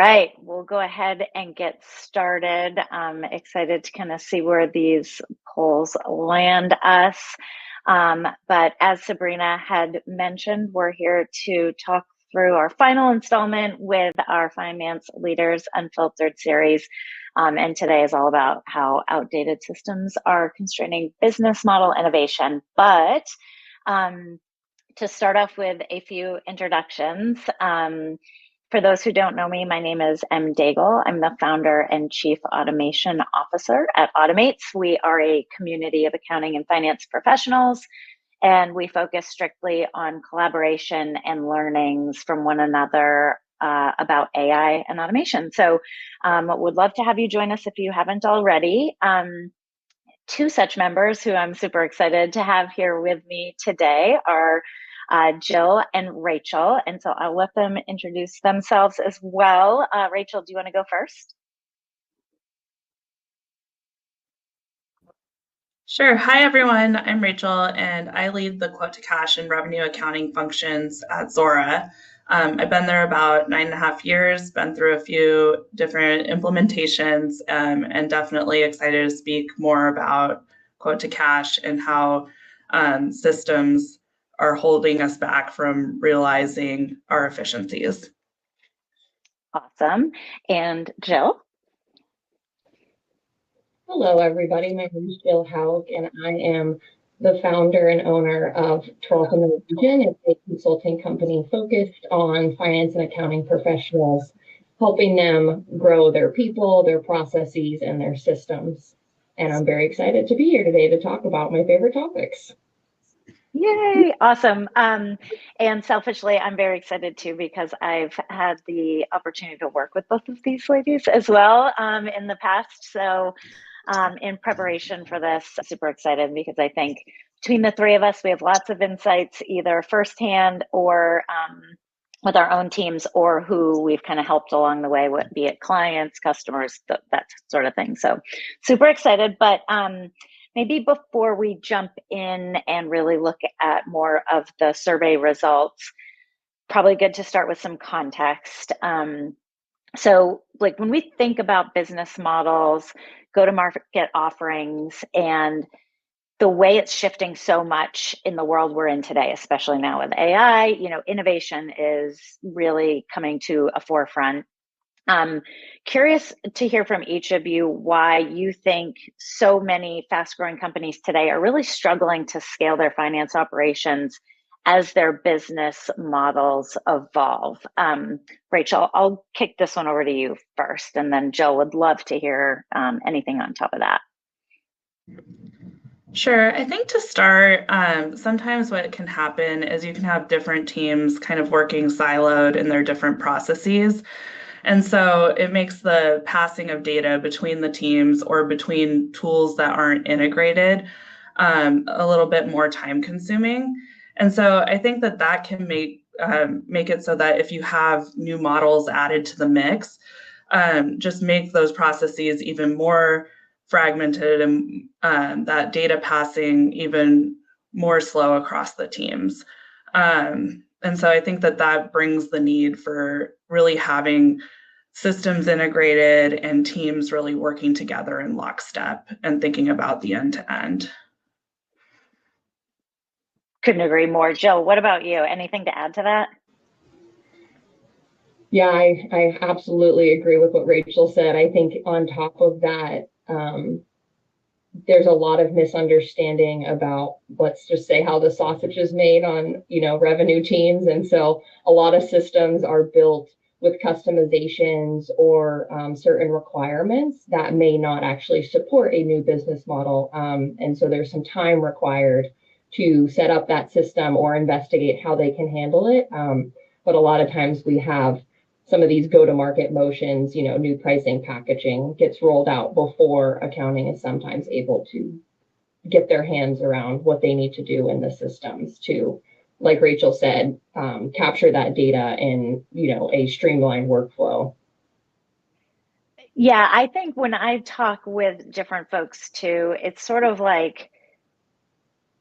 right, we'll go ahead and get started. I'm excited to kind of see where these polls land us. But as Sabrina had mentioned, we're here to talk through our final installment with our Finance Leaders Unfiltered series. And today is all about how outdated systems are constraining business model innovation. But to start off with a few introductions, for those who don't know me, my name is Em Daigle. I'm the founder and chief automation officer at OTTO-MATES. We are a community of accounting and finance professionals, and we focus strictly on collaboration and learnings from one another about AI and automation. So would love to have you join us if you haven't already. Two such members who I'm super excited to have here with me today are Jill and Rachel. And so I'll let them introduce themselves as well. Rachel, do you want to go first? Sure. Hi, everyone. I'm Rachel, and I lead the quote to cash and revenue accounting functions at Zuora. I've been there about 9.5 years, been through a few different implementations, and definitely excited to speak more about quote to cash and how systems are holding us back from realizing our efficiencies. Awesome. And Jill? Hello, everybody. My name is Jill Hauck, and I am the founder and owner of 12th in the Region. It's a consulting company focused on finance and accounting professionals, helping them grow their people, their processes, and their systems. And I'm very excited to be here today to talk about my favorite topics. Yay, awesome. And selfishly, I'm very excited too, because I've had the opportunity to work with both of these ladies as well in the past. So in preparation for this, I'm super excited because I think between the three of us, we have lots of insights, either firsthand or with our own teams, or who we've kind of helped along the way, be it clients, customers, that sort of thing. So super excited. But maybe before we jump in and really look at more of the survey results, probably good to start with some context. So like when we think about business models, go-to-market offerings, and the way it's shifting so much in the world we're in today, especially now with AI, innovation is really coming to a forefront. Curious to hear from each of you why you think so many fast-growing companies today are really struggling to scale their finance operations as their business models evolve. Rachel, I'll kick this one over to you first, and then Jill would love to hear anything on top of that. Sure. I think to start, sometimes what can happen is you can have different teams kind of working siloed in their different processes. And so it makes the passing of data between the teams or between tools that aren't integrated a little bit more time consuming. And so I think that can make it so that if you have new models added to the mix, just make those processes even more fragmented and that data passing even more slow across the teams. And so I think that brings the need for really having systems integrated and teams really working together in lockstep and thinking about the end to end. Couldn't agree more. Jill, what about you? Anything to add to that? Yeah, I absolutely agree with what Rachel said. I think on top of that, there's a lot of misunderstanding about, let's just say, how the sausage is made on, revenue teams. And so a lot of systems are built with customizations or certain requirements that may not actually support a new business model. And so there's some time required to set up that system or investigate how they can handle it. But a lot of times we have some of these go-to-market motions, new pricing, packaging gets rolled out before accounting is sometimes able to get their hands around what they need to do in the systems to, like Rachel said, capture that data in, a streamlined workflow. Yeah, I think when I talk with different folks too, it's sort of like,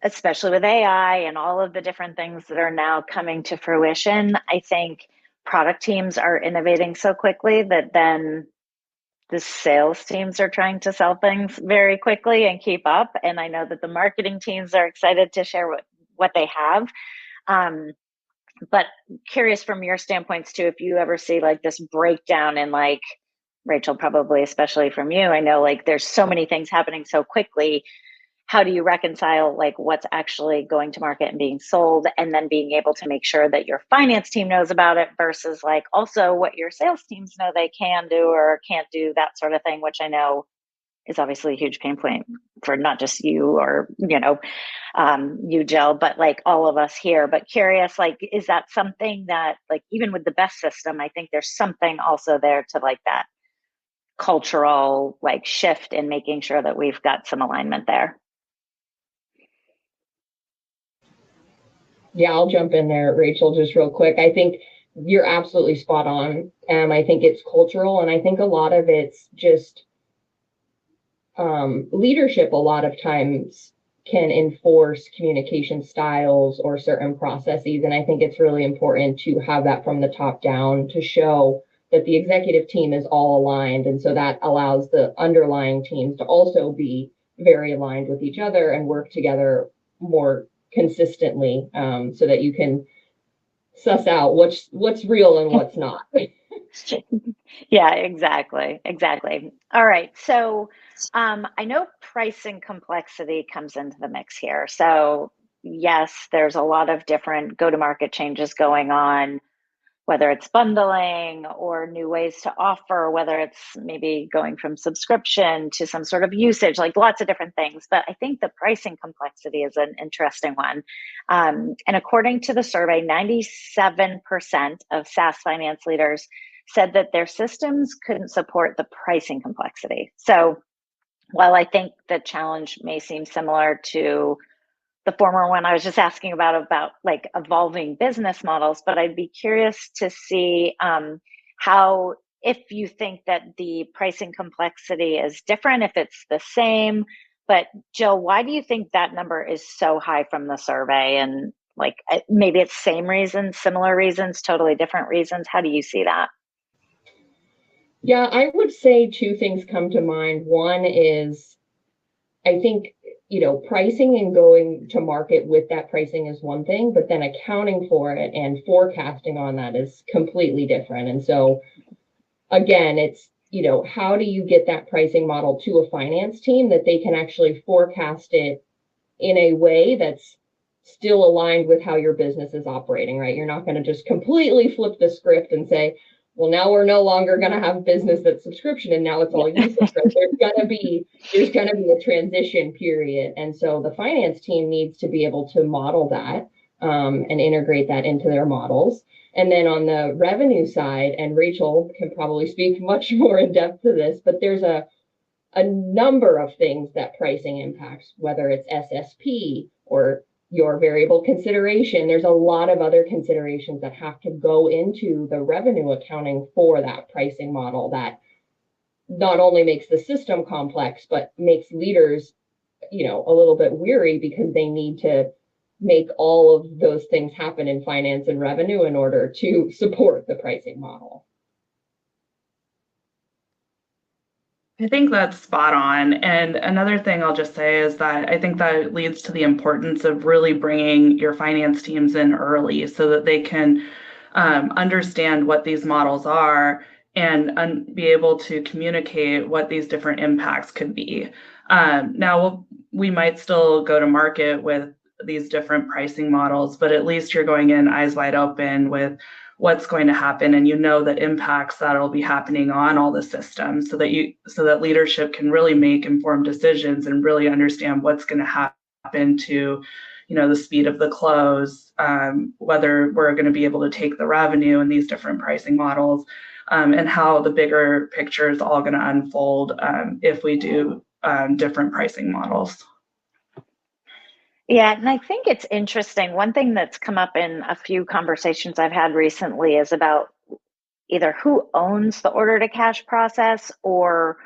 especially with AI and all of the different things that are now coming to fruition, I think product teams are innovating so quickly that then the sales teams are trying to sell things very quickly and keep up. And I know that the marketing teams are excited to share what they have. But curious from your standpoints too, if you ever see like this breakdown in, like, Rachel, probably especially from you, I know like there's so many things happening so quickly. How do you reconcile like what's actually going to market and being sold, and then being able to make sure that your finance team knows about it versus like also what your sales teams know they can do or can't do, that sort of thing, which I know is obviously a huge pain point for not just you or, you, Jill, but like all of us here. But curious, like, is that something that, like, even with the best system, I think there's something also there to like that cultural like shift in making sure that we've got some alignment there. Yeah, I'll jump in there, Rachel, just real quick. I think you're absolutely spot on. I think it's cultural, and I think a lot of it's just leadership a lot of times can enforce communication styles or certain processes. And I think it's really important to have that from the top down to show that the executive team is all aligned. And so that allows the underlying teams to also be very aligned with each other and work together more consistently, so that you can suss out what's real and what's not. Yeah, exactly. All right. So I know pricing complexity comes into the mix here. So yes, there's a lot of different go-to-market changes going on, whether it's bundling or new ways to offer, whether it's maybe going from subscription to some sort of usage, like lots of different things. But I think the pricing complexity is an interesting one. And according to the survey, 97% of SaaS finance leaders said that their systems couldn't support the pricing complexity. So while I think the challenge may seem similar to the former one I was just asking about like evolving business models, but I'd be curious to see how, if you think that the pricing complexity is different, if it's the same. But Jill, why do you think that number is so high from the survey? And like maybe it's same reasons, similar reasons, totally different reasons. How do you see that? Yeah, I would say two things come to mind. One is, I think, pricing and going to market with that pricing is one thing, but then accounting for it and forecasting on that is completely different. And so again, it's, how do you get that pricing model to a finance team that they can actually forecast it in a way that's still aligned with how your business is operating, right? You're not going to just completely flip the script and say, well, now we're no longer going to have business that's subscription and now it's all usage. Right? There's going to be a transition period. And so the finance team needs to be able to model that and integrate that into their models. And then on the revenue side, and Rachel can probably speak much more in depth to this, but there's a number of things that pricing impacts, whether it's SSP or your variable consideration. There's a lot of other considerations that have to go into the revenue accounting for that pricing model that not only makes the system complex, but makes leaders, a little bit weary because they need to make all of those things happen in finance and revenue in order to support the pricing model. I think that's spot on. And another thing I'll just say is that I think that leads to the importance of really bringing your finance teams in early so that they can understand what these models are and be able to communicate what these different impacts could be. Now, we might still go to market with these different pricing models, but at least you're going in eyes wide open with what's going to happen, and the impacts that will be happening on all the systems, so that leadership can really make informed decisions and really understand what's going to happen to the speed of the close, whether we're going to be able to take the revenue in these different pricing models, and how the bigger picture is all going to unfold if we do different pricing models. Yeah, and I think it's interesting. One thing that's come up in a few conversations I've had recently is about either who owns the order to cash process, or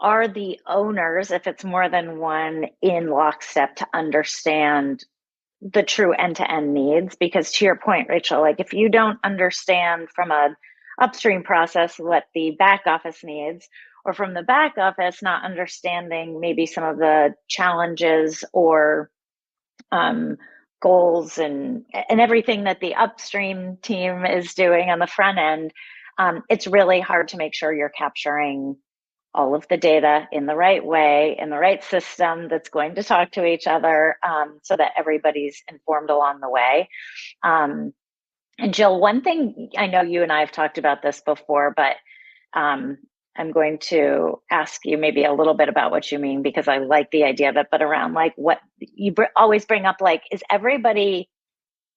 are the owners, if it's more than one, in lockstep to understand the true end-to-end needs. Because to your point, Rachel, like if you don't understand from a upstream process what the back office needs, or from the back office not understanding maybe some of the challenges or goals and everything that the upstream team is doing on the front end, it's really hard to make sure you're capturing all of the data in the right way, in the right system that's going to talk to each other, so that everybody's informed along the way. And Jill, one thing, I know you and I have talked about this before, but I'm going to ask you maybe a little bit about what you mean, because I like the idea of it, but around like what you always bring up, like, is everybody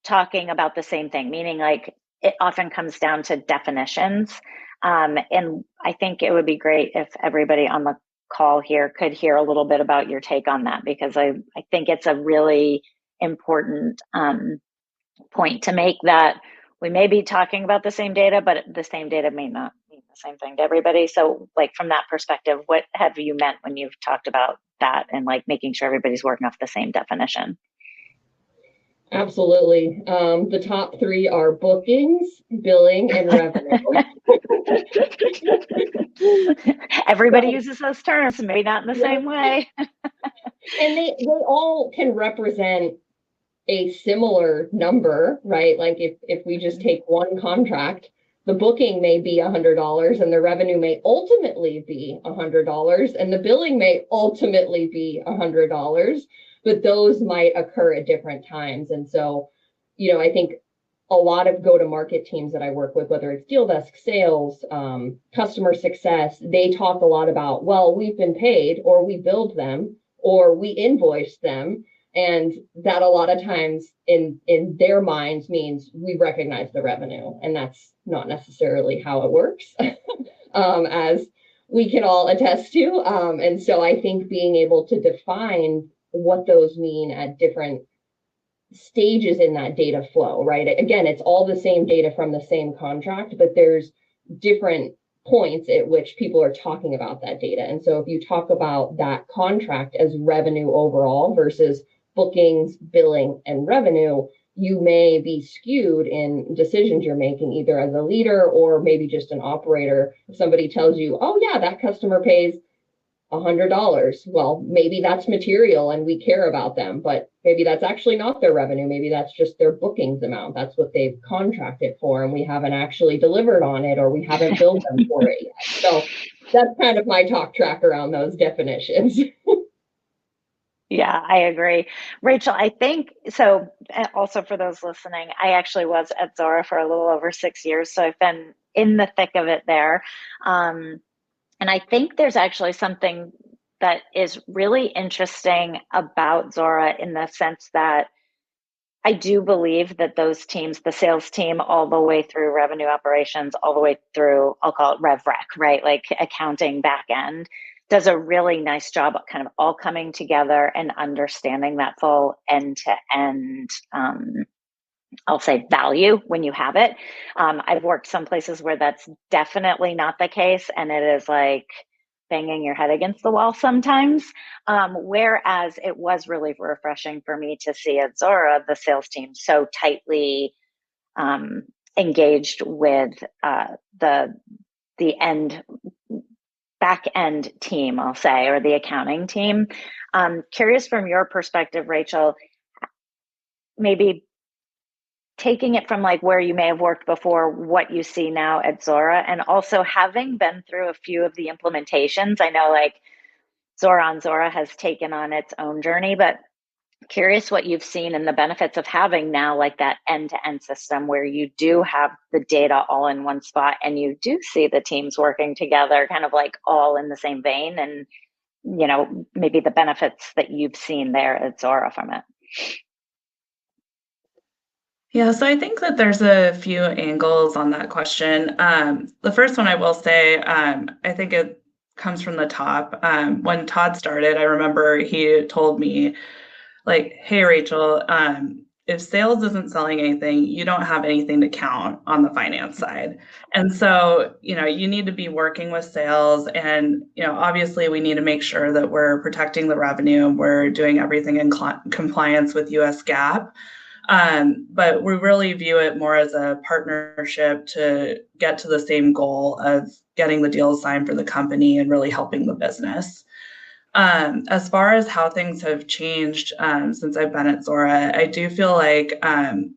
talking about the same thing? Meaning like it often comes down to definitions. And I think it would be great if everybody on the call here could hear a little bit about your take on that, because I think it's a really important point to make, that we may be talking about the same data, but the same data may not mean the same thing to everybody. So like from that perspective, what have you meant when you've talked about that and like making sure everybody's working off the same definition? Absolutely. The top three are bookings, billing, and revenue. Everybody uses those terms, maybe not in the same way. And they all can represent a similar number, right? Like if we just take one contract, the booking may be $100 and the revenue may ultimately be $100 and the billing may ultimately be $100, but those might occur at different times. And so, I think a lot of go-to-market teams that I work with, whether it's deal desk, sales, customer success, they talk a lot about, well, we've been paid, or we billed them, or we invoiced them. And that a lot of times in their minds means we recognize the revenue. And that's not necessarily how it works, as we can all attest to. And so I think being able to define what those mean at different stages in that data flow, right? Again, it's all the same data from the same contract, but there's different points at which people are talking about that data. And so if you talk about that contract as revenue overall versus bookings, billing, and revenue, you may be skewed in decisions you're making, either as a leader or maybe just an operator. If somebody tells you, oh yeah, that customer pays $100, well, maybe that's material and we care about them, but maybe that's actually not their revenue. Maybe that's just their bookings amount. That's what they've contracted for, and we haven't actually delivered on it, or we haven't billed them for it yet. So that's kind of my talk track around those definitions. Yeah, I agree. Rachel, I think so. Also, for those listening, I actually was at Zuora for a little over 6 years, so I've been in the thick of it there. And I think there's actually something that is really interesting about Zuora, in the sense that I do believe that those teams, the sales team, all the way through revenue operations, all the way through, I'll call it rev rec, right? Like accounting back end, does a really nice job of kind of all coming together and understanding that full end to end, I'll say, value when you have it. I've worked some places where that's definitely not the case, and it is like banging your head against the wall sometimes. Whereas it was really refreshing for me to see at Zuora the sales team so tightly engaged with the back end team, I'll say, or the accounting team. Curious from your perspective, Rachel, maybe taking it from like where you may have worked before, what you see now at Zuora, and also having been through a few of the implementations. I know like Zuora has taken on its own journey, but curious what you've seen and the benefits of having now like that end-to-end system where you do have the data all in one spot and you do see the teams working together kind of like all in the same vein, and maybe the benefits that you've seen there at Zuora from it. Yeah, so I think that there's a few angles on that question. The first one I will say, I think it comes from the top. When Todd started, I remember he told me, like, hey, Rachel, if sales isn't selling anything, you don't have anything to count on the finance side. And so, you need to be working with sales, and, obviously we need to make sure that we're protecting the revenue. We're doing everything in compliance with US GAAP. But we really view it more as a partnership to get to the same goal of getting the deals signed for the company and really helping the business. As far as how things have changed since I've been at Zuora, I do feel like, 4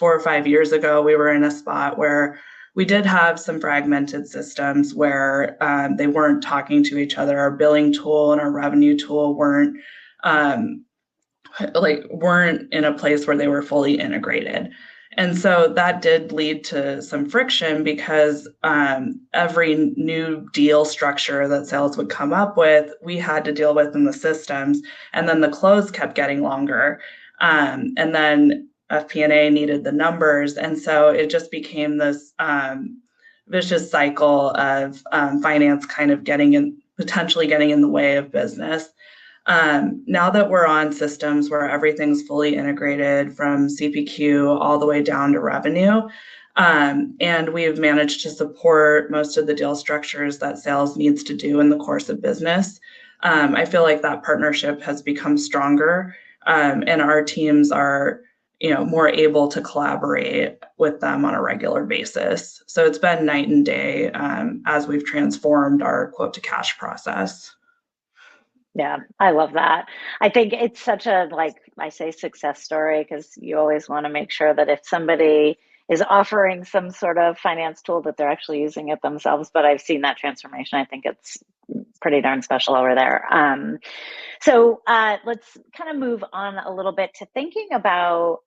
or 5 years ago, we were in a spot where we did have some fragmented systems where they weren't talking to each other. Our billing tool and our revenue tool weren't in a place where they were fully integrated. And so that did lead to some friction because every new deal structure that sales would come up with, we had to deal with in the systems. And then the close kept getting longer. And then FP&A needed the numbers. And so it just became this vicious cycle of finance kind of potentially getting in the way of business. Now that we're on systems where everything's fully integrated from CPQ all the way down to revenue, and we've managed to support most of the deal structures that sales needs to do in the course of business, I feel like that partnership has become stronger, and our teams are more able to collaborate with them on a regular basis. So it's been night and day as we've transformed our quote to cash process. Yeah, I love that. I think it's such a, I say success story, because you always want to make sure that if somebody is offering some sort of finance tool that they're actually using it themselves. But I've seen that transformation. I think it's pretty darn special over there. So let's kind of move on a little bit to thinking about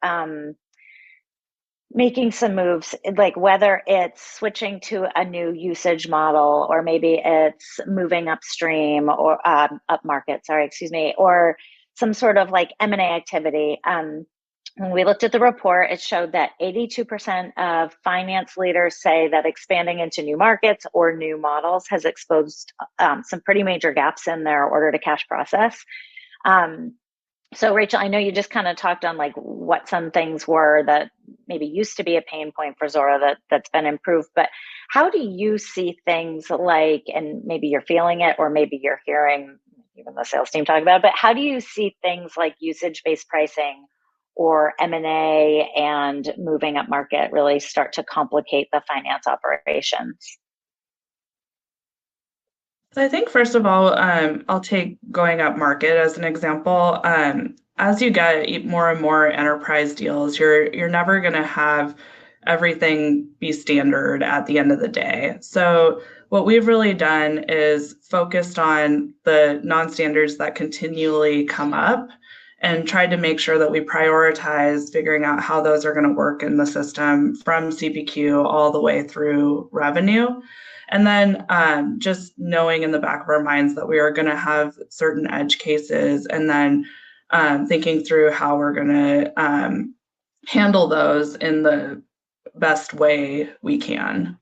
making some moves, like whether it's switching to a new usage model, or maybe it's moving upstream or up market, or some sort of like M&A activity. When we looked at the report, it showed that 82% of finance leaders say that expanding into new markets or new models has exposed some pretty major gaps in their order to cash process. So Rachel, I know you just kind of talked on like what some things were that maybe used to be a pain point for Zuora that's been improved, but how do you see things like, and maybe you're feeling it, or maybe you're hearing even the sales team talk about it, but how do you see things like usage-based pricing or M&A and moving up market really start to complicate the finance operations? So I think, first of all, I'll take going up market as an example. As you get more and more enterprise deals, you're never going to have everything be standard at the end of the day. So what we've really done is focused on the non-standards that continually come up and tried to make sure that we prioritize figuring out how those are going to work in the system from CPQ all the way through revenue. And then just knowing in the back of our minds that we are going to have certain edge cases, and then thinking through how we're going to handle those in the best way we can.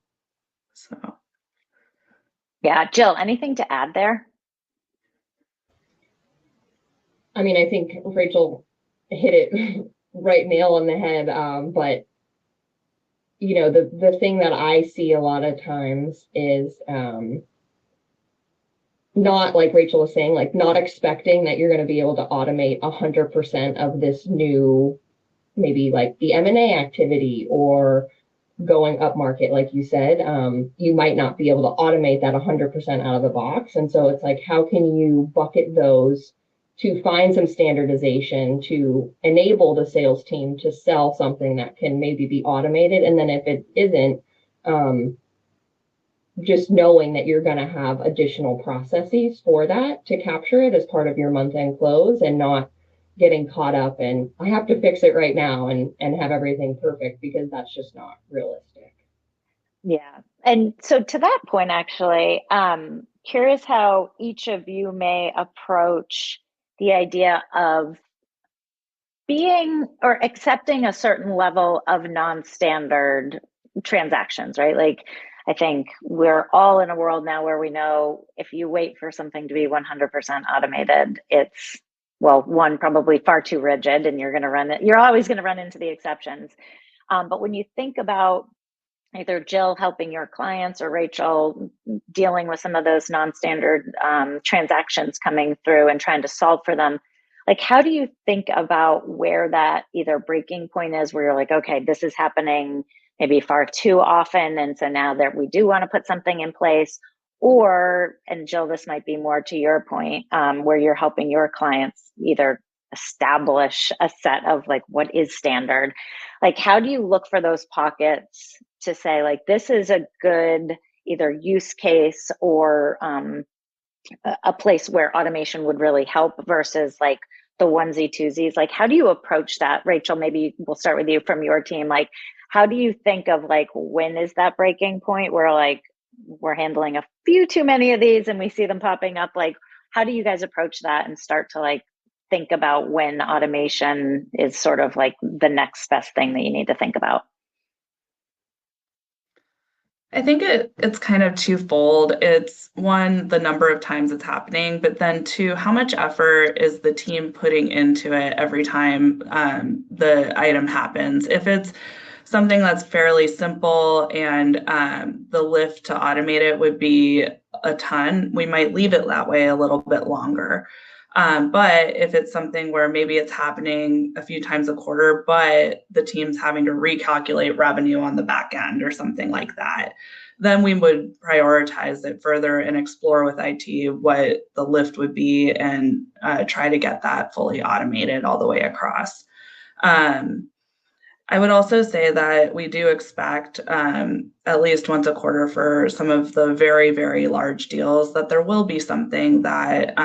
So, yeah, Jill, anything to add there? I mean, I think Rachel hit it right nail on the head, but you know, the thing that I see a lot of times is not, like Rachel was saying, like not expecting that you're going to be able to automate 100% of this new, maybe like the M&A activity or going up market, like you said. You might not be able to automate that 100% out of the box. And so it's like, how can you bucket those to find some standardization to enable the sales team to sell something that can maybe be automated? And then if it isn't, just knowing that you're going to have additional processes for that to capture it as part of your month-end close, and not getting caught up in, I have to fix it right now and have everything perfect, because that's just not realistic. Yeah. And so to that point, actually, curious how each of you may approach the idea of being or accepting a certain level of non-standard transactions, right? Like, I think we're all in a world now where we know if you wait for something to be 100% automated, it's well, one, probably far too rigid, and you're always going to run into the exceptions. But when you think about either Jill helping your clients or Rachel dealing with some of those non-standard transactions coming through and trying to solve for them, like, how do you think about where that either breaking point is where you're like, okay, this is happening maybe far too often, and so now that we do want to put something in place, or, and Jill, this might be more to your point, where you're helping your clients either establish a set of like what is standard. Like, how do you look for those pockets to say, like, this is a good either use case or a place where automation would really help versus like the onesie twosies? Like, how do you approach that? Rachel, maybe we'll start with you from your team. Like, how do you think of like, when is that breaking point where like we're handling a few too many of these and we see them popping up? Like, how do you guys approach that and start to like think about when automation is sort of like the next best thing that you need to think about? I think it's kind of twofold. It's one, the number of times it's happening, but then two, how much effort is the team putting into it every time the item happens? If it's something that's fairly simple and the lift to automate it would be a ton, we might leave it that way a little bit longer. But if it's something where maybe it's happening a few times a quarter, but the team's having to recalculate revenue on the back end or something like that, then we would prioritize it further and explore with IT what the lift would be and try to get that fully automated all the way across. I would also say that we do expect at least once a quarter for some of the very, very large deals that there will be something that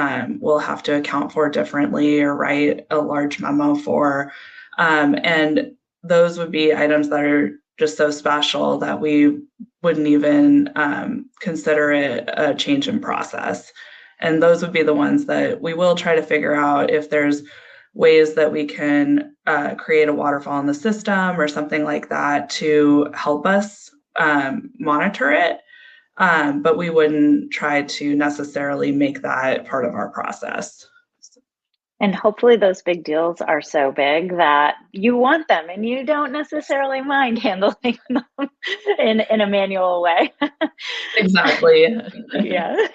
we'll have to account for differently or write a large memo for. And those would be items that are just so special that we wouldn't even consider it a change in process. And those would be the ones that we will try to figure out if there's ways that we can create a waterfall in the system or something like that to help us monitor it. But we wouldn't try to necessarily make that part of our process. And hopefully those big deals are so big that you want them and you don't necessarily mind handling them in a manual way. Exactly. Yeah.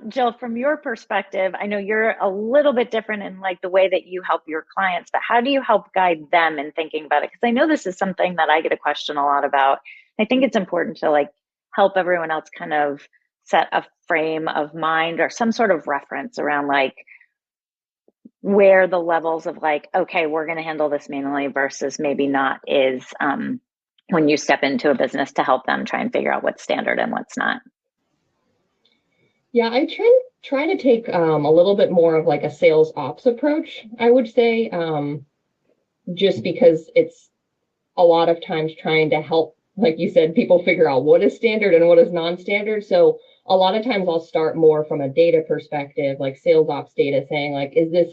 Jill, from your perspective, I know you're a little bit different in like the way that you help your clients, but how do you help guide them in thinking about it? Because I know this is something that I get a question a lot about. I think it's important to like help everyone else kind of set a frame of mind or some sort of reference around like where the levels of like, okay, we're going to handle this manually versus maybe not is when you step into a business to help them try and figure out what's standard and what's not. Yeah, I try to take a little bit more of like a sales ops approach, I would say, just because it's a lot of times trying to help, like you said, people figure out what is standard and what is non-standard. So a lot of times I'll start more from a data perspective, like sales ops data, saying like, is this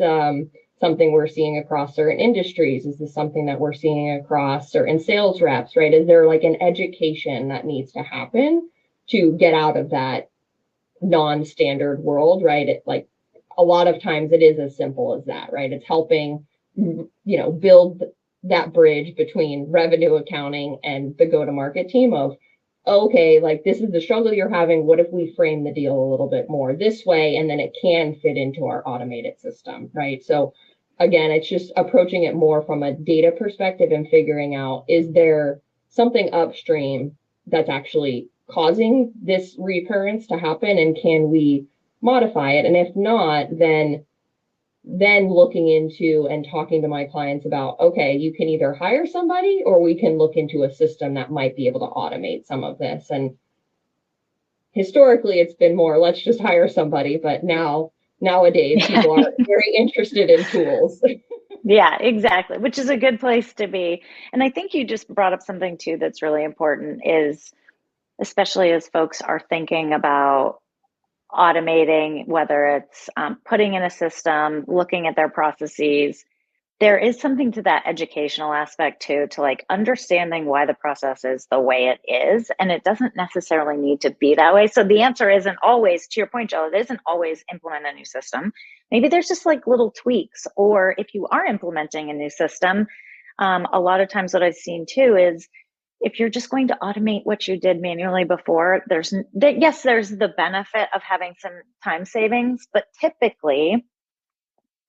something we're seeing across certain industries? Is this something that we're seeing across certain sales reps, right? Is there like an education that needs to happen to get out of that non-standard world, right? Like a lot of times it is as simple as that, right? It's helping, build that bridge between revenue accounting and the go-to-market team of, okay, like this is the struggle you're having. What if we frame the deal a little bit more this way? And then it can fit into our automated system, right? So again, it's just approaching it more from a data perspective and figuring out, is there something upstream that's actually causing this recurrence to happen? And can we modify it? And if not, then looking into and talking to my clients about, okay, you can either hire somebody or we can look into a system that might be able to automate some of this. And historically, it's been more, let's just hire somebody. But nowadays, people are very interested in tools. Yeah, exactly, which is a good place to be. And I think you just brought up something too that's really important is, especially as folks are thinking about automating, whether it's putting in a system, looking at their processes, there is something to that educational aspect too, to like understanding why the process is the way it is. And it doesn't necessarily need to be that way. So the answer isn't always, to your point, Jill, it isn't always implement a new system. Maybe there's just like little tweaks, or if you are implementing a new system, a lot of times what I've seen too is if you're just going to automate what you did manually before, yes, there's the benefit of having some time savings, but typically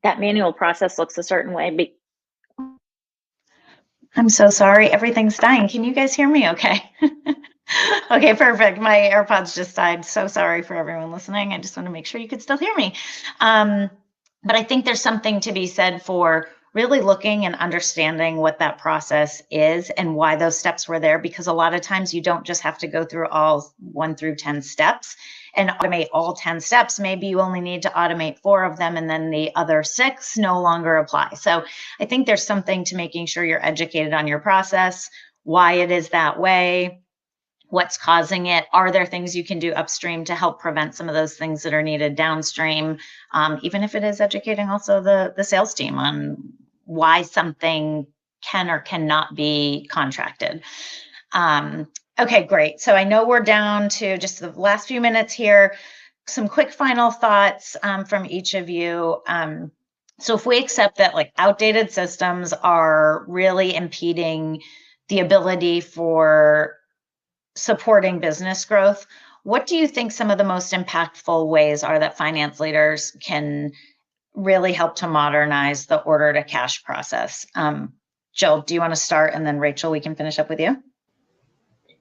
that manual process looks a certain way. I'm so sorry. Everything's dying. Can you guys hear me okay? Okay, perfect. My AirPods just died. So sorry for everyone listening. I just want to make sure you could still hear me. But I think there's something to be said for really looking and understanding what that process is and why those steps were there, because a lot of times you don't just have to go through all 1 through 10 steps and automate all 10 steps. Maybe you only need to automate 4 of them, and then the other 6 no longer apply. So I think there's something to making sure you're educated on your process, why it is that way, what's causing it. Are there things you can do upstream to help prevent some of those things that are needed downstream? Even if it is educating also the sales team on why something can or cannot be contracted. Okay, great. So I know we're down to just the last few minutes here. Some quick final thoughts from each of you. So if we accept that like outdated systems are really impeding the ability for supporting business growth, what do you think some of the most impactful ways are that finance leaders can really help to modernize the order to cash process? Jill, do you want to start? And then Rachel, we can finish up with you.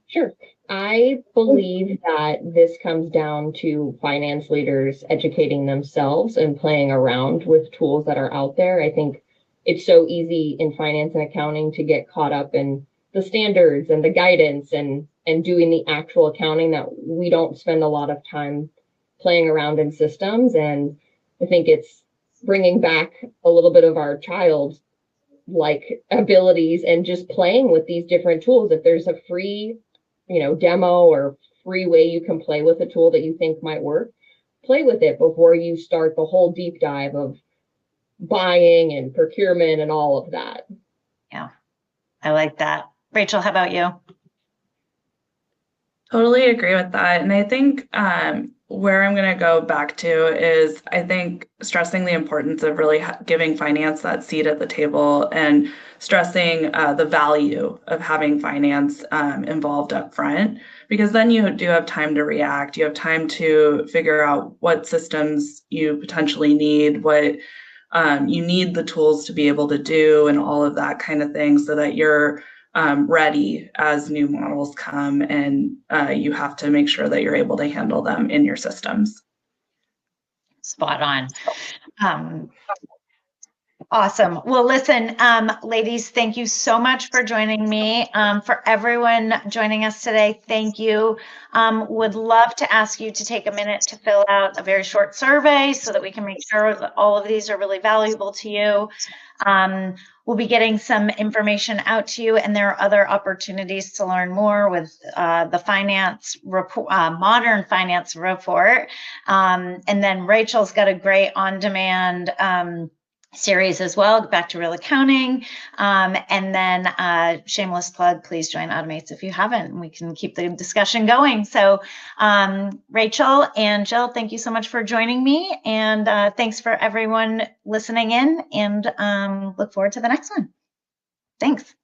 Sure. I believe that this comes down to finance leaders educating themselves and playing around with tools that are out there. I think it's so easy in finance and accounting to get caught up in the standards and the guidance and doing the actual accounting that we don't spend a lot of time playing around in systems. And I think it's bringing back a little bit of our child-like abilities and just playing with these different tools. If there's a free, demo or free way you can play with a tool that you think might work, play with it before you start the whole deep dive of buying and procurement and all of that. Yeah, I like that. Rachel, how about you? Totally agree with that. And I think where I'm going to go back to is I think stressing the importance of really giving finance that seat at the table and stressing the value of having finance involved up front, because then you do have time to react. You have time to figure out what systems you potentially need, what you need the tools to be able to do, and all of that kind of thing, so that you're ready as new models come, and you have to make sure that you're able to handle them in your systems. Spot on. Awesome. Well, listen, ladies, thank you so much for joining me. For everyone joining us today, thank you. Would love to ask you to take a minute to fill out a very short survey so that we can make sure that all of these are really valuable to you. We'll be getting some information out to you, and there are other opportunities to learn more with the finance report, modern finance report. And then Rachel's got a great on-demand series as well, Back to Real Accounting. And then shameless plug, please join OTTO-MATES if you haven't. We can keep the discussion going. So Rachel and Jill, thank you so much for joining me. And thanks for everyone listening in, and look forward to the next one. Thanks.